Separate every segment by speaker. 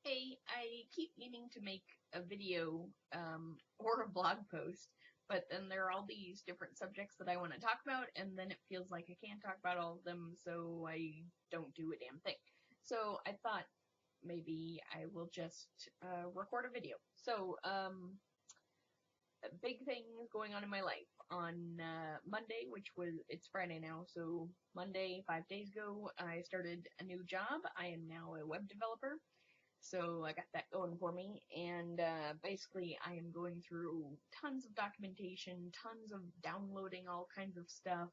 Speaker 1: Hey, I keep meaning to make a video or a blog post, but then there are all these different subjects that I want to talk about, and then it feels like I can't talk about all of them, so I don't do a damn thing. So I thought maybe I will just record a video. So, a big thing going on in my life. On Monday, it's Friday now, so Monday, 5 days ago, I started a new job. I am now a web developer. So I got that going for me, and basically I am going through tons of documentation, tons of downloading all kinds of stuff,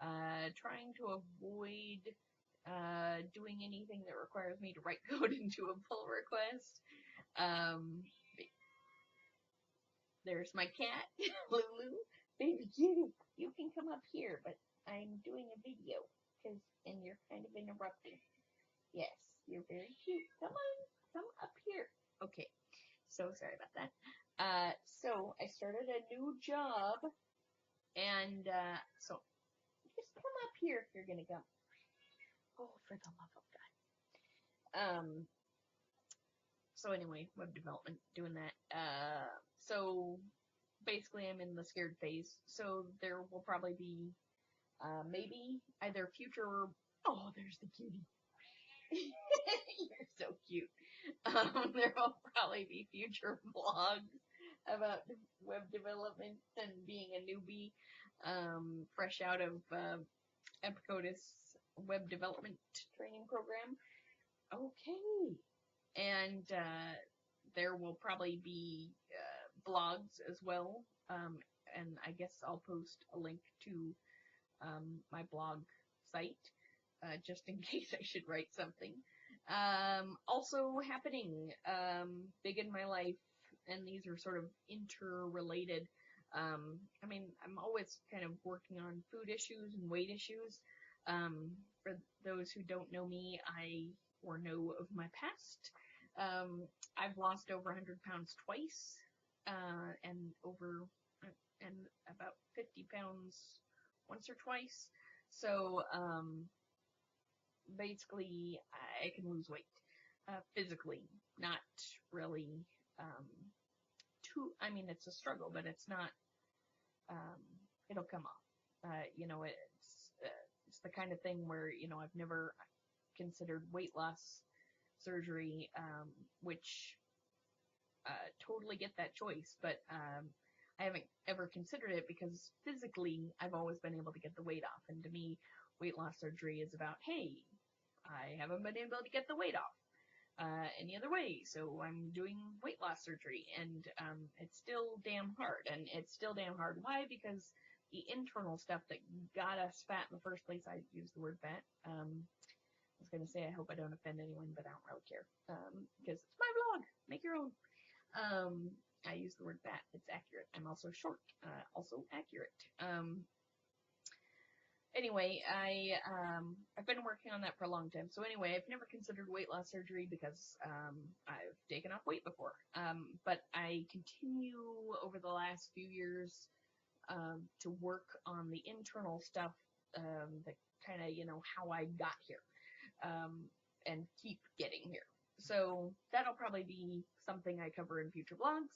Speaker 1: trying to avoid doing anything that requires me to write code into a pull request. Um, there's my cat, Lulu. Baby kitty, you can come up here, but I'm doing a video, and you're kind of interrupting. Yes, you're very cute. Come up here. Okay, so sorry about that. So I started a new job, and so just come up here if you're gonna come. Oh, for the love of God. So anyway, web development, doing that. So basically, I'm in the scared phase. So there will probably be maybe either future. Oh, there's the cutie. You're so cute. There will probably be future vlogs about web development and being a newbie, fresh out of Epicotus web development training program. Okay. And there will probably be blogs as well. And I guess I'll post a link to my blog site just in case I should write something. Also happening big in my life, and these are sort of interrelated. I mean, I'm always kind of working on food issues and weight issues. For those who don't know me, or know of my past, I've lost over 100 pounds twice, and about 50 pounds once or twice. So, basically, I can lose weight physically, not really I mean, it's a struggle, but it's not, it'll come off. It's the kind of thing where, I've never considered weight loss surgery, which totally get that choice, but I haven't ever considered it because physically I've always been able to get the weight off. And to me, weight loss surgery is about, hey, I haven't been able to get the weight off any other way, so I'm doing weight loss surgery, and it's still damn hard. And it's still damn hard. Why? Because the internal stuff that got us fat in the first place, I use the word fat. I was going to say, I hope I don't offend anyone, but I don't really care, because it's my vlog. Make your own. I use the word fat. It's accurate. I'm also short. Also accurate. Anyway, I've been working on that for a long time. So anyway, I've never considered weight loss surgery because I've taken off weight before. But I continue over the last few years to work on the internal stuff, that kind of, how I got here, and keep getting here. So that'll probably be something I cover in future vlogs.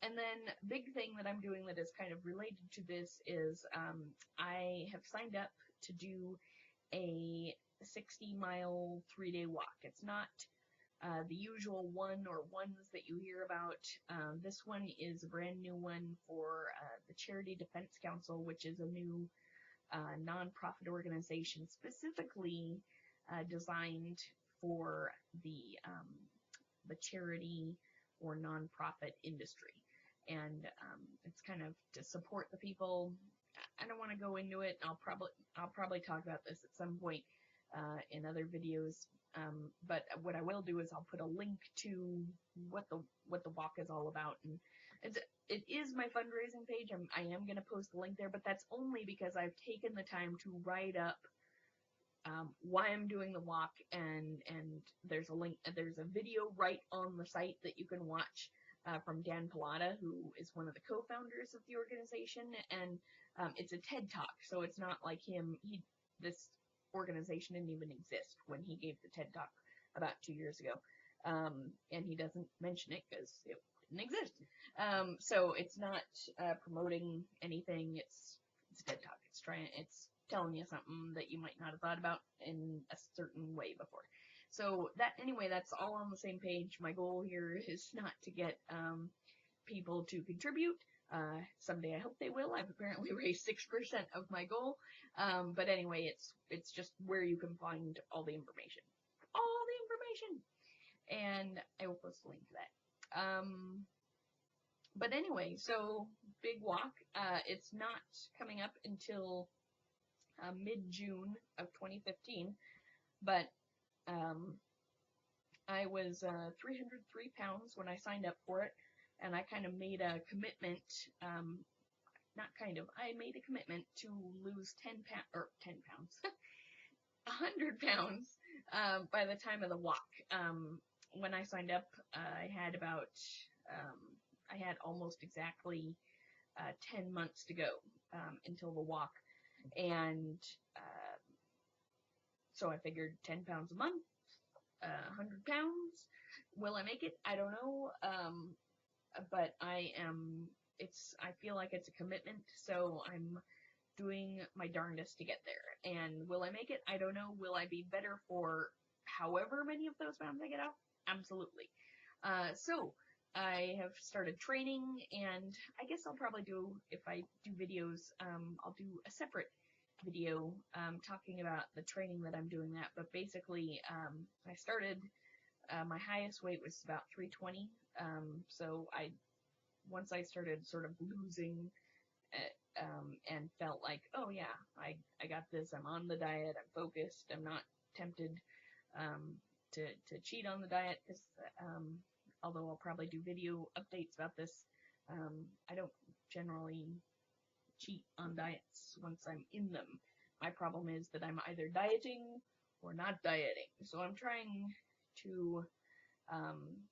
Speaker 1: And then big thing that I'm doing that is kind of related to this is I have signed up to do a 60-mile 3-day walk. It's not the usual one or ones that you hear about. This one is a brand new one for the Charity Defense Council, which is a new nonprofit organization specifically designed for the charity or nonprofit industry, and it's kind of to support the people. I don't want to go into it. I'll probably talk about this at some point in other videos. But what I will do is I'll put a link to what the walk is all about, and it is my fundraising page. I am going to post the link there, but that's only because I've taken the time to write up why I'm doing the walk, and there's a link. There's a video right on the site that you can watch from Dan Pallotta, who is one of the co-founders of the organization, and it's a TED Talk, so it's not like this organization didn't even exist when he gave the TED Talk about 2 years ago. And he doesn't mention it because it didn't exist. So it's not promoting anything. It's dead talk. It's telling you something that you might not have thought about in a certain way before. So that's all on the same page. My goal here is not to get people to contribute. Someday I hope they will. I've apparently raised 6% of my goal. But anyway, it's just where you can find all the information. All the information! And I will post a link to that. But anyway, so big walk. It's not coming up until mid-June of 2015, but I was 303 pounds when I signed up for it, and I kind of made a commitment, I made a commitment to lose 10 pounds, 100 pounds by the time of the walk. When I signed up, I had almost exactly 10 months to go until the walk, and so I figured 10 pounds a month, 100 pounds. Will I make it? I don't know, but I feel like it's a commitment, so I'm doing my darndest to get there. And will I make it? I don't know. Will I be better for however many of those pounds I get off? Absolutely. So I have started training, and I guess I'll probably if I do videos, I'll do a separate video talking about the training that I'm doing that. But basically, I started, my highest weight was about 320. So once I started sort of losing and felt like, oh yeah, I got this, I'm on the diet, I'm focused, I'm not tempted to cheat on the diet, because although I'll probably do video updates about this, I don't generally cheat on diets once I'm in them. My problem is that I'm either dieting or not dieting. So I'm trying to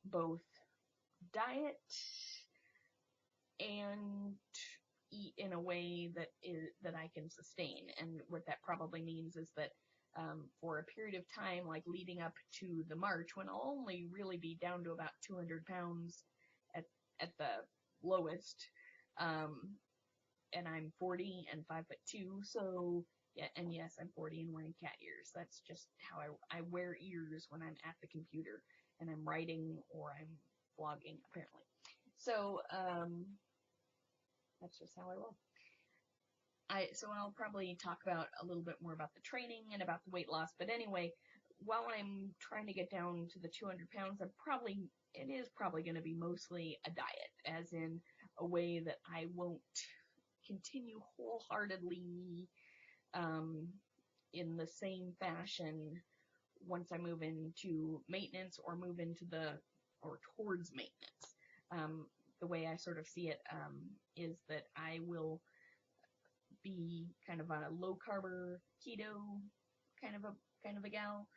Speaker 1: both diet and eat in a way that I can sustain. And what that probably means is that for a period of time, like leading up to the March, when I'll only really be down to about 200 pounds at the lowest, and I'm 40 and 5'2", so yeah, and yes, I'm 40 and wearing cat ears. That's just how I wear ears when I'm at the computer and I'm writing or I'm vlogging, apparently. So that's just how I roll. So I'll probably talk about a little bit more about the training and about the weight loss. But anyway, while I'm trying to get down to the 200 pounds, it is probably going to be mostly a diet, as in a way that I won't continue wholeheartedly in the same fashion once I move into maintenance or towards maintenance. The way I sort of see it is that I will be kind of a low carb keto kind of a gal,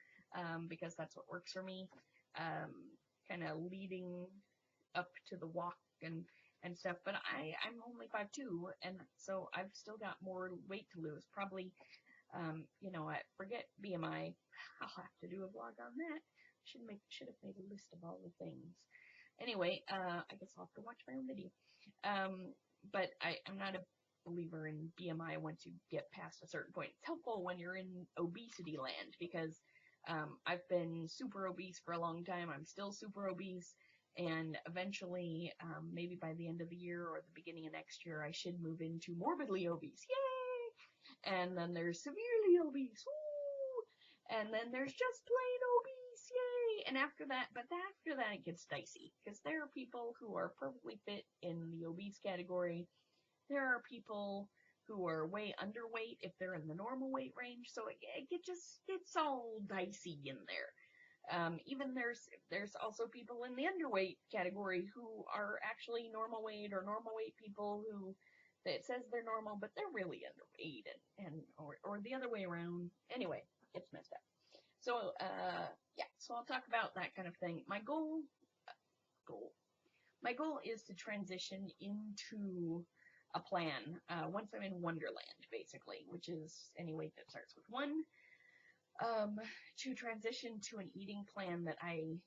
Speaker 1: because that's what works for me. Kind of leading up to the walk and stuff, but I'm only 5'2", and so I've still got more weight to lose. Probably, I forget BMI. I'll have to do a vlog on that. Should have made a list of all the things. Anyway, I guess I'll have to watch my own video. But I'm not a believer in BMI once you get past a certain point. It's helpful when you're in obesity land, because I've been super obese for a long time. I'm still super obese, and eventually, maybe by the end of the year or the beginning of next year, I should move into morbidly obese. Yay! And then there's severely obese. Woo! And then there's just plain obese. Yay! And after that it gets dicey, because there are people who are perfectly fit in the obese category. There are people who are way underweight if they're in the normal weight range, so it just gets all dicey in there. Even there's also people in the underweight category who are actually normal weight, or normal weight people who it says they're normal, but they're really underweight, or the other way around. Anyway, it's messed up. So so I'll talk about that kind of thing. My goal is to transition into a plan once I'm in Wonderland, basically, which is any weight that starts with 1, to transition to an eating plan that I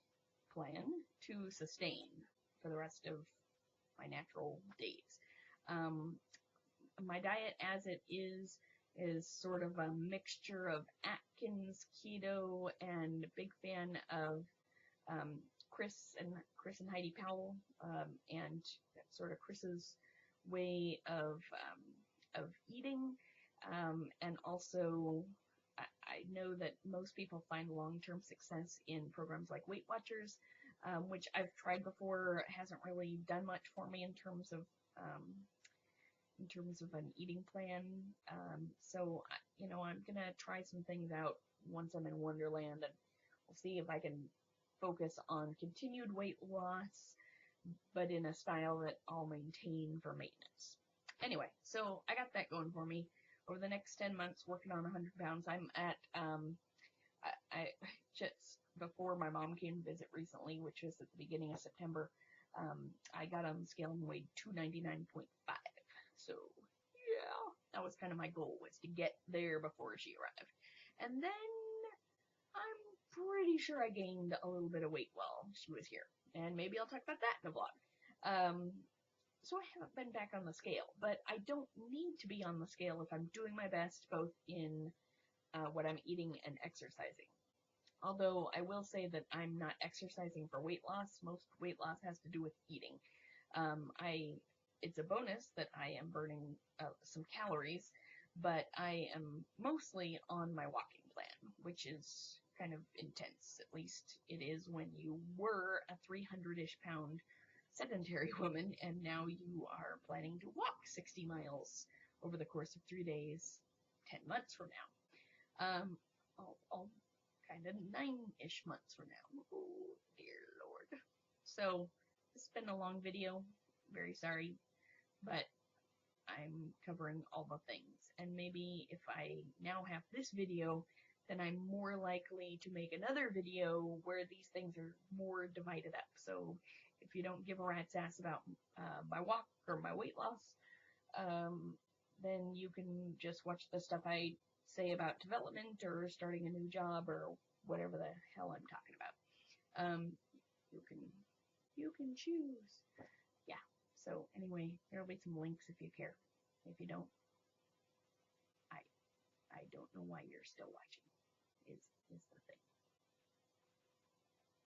Speaker 1: plan to sustain for the rest of my natural days. Um, my diet as it is sort of a mixture of Atkins, keto, and big fan of um, Chris and Heidi Powell, and sort of Chris's way of eating, and also I know that most people find long-term success in programs like Weight Watchers, which I've tried before, hasn't really done much for me um, in terms of an eating plan. So you know, I'm gonna try some things out once I'm in Wonderland, and we'll see if I can focus on continued weight loss, but in a style that I'll maintain for maintenance. Anyway, so I got that going for me. Over the next 10 months, working on 100 pounds, I'm at, I just, before my mom came to visit recently, which was at the beginning of September, I got on the scale and weighed 299.5. So, yeah, that was kind of my goal, was to get there before she arrived. And then I'm pretty sure I gained a little bit of weight while she was here. And maybe I'll talk about that in a vlog. So I haven't been back on the scale, but I don't need to be on the scale if I'm doing my best both in what I'm eating and exercising. Although I will say that I'm not exercising for weight loss. Most weight loss has to do with eating. It's a bonus that I am burning some calories, but I am mostly on my walking plan, which is kind of intense. At least it is when you were a 300-ish pound sedentary woman, and now you are planning to walk 60 miles over the course of 3 days, 10 months from now. All kind of 9-ish months from now. Oh, dear Lord. So, it's been a long video. Very sorry. But I'm covering all the things. And maybe if I now have this video, then I'm more likely to make another video where these things are more divided up. So if you don't give a rat's ass about my walk or my weight loss, then you can just watch the stuff I say about development or starting a new job or whatever the hell I'm talking about. You can choose. Yeah. So anyway, there'll be some links if you care. If you don't, I don't know why you're still watching. Is the thing.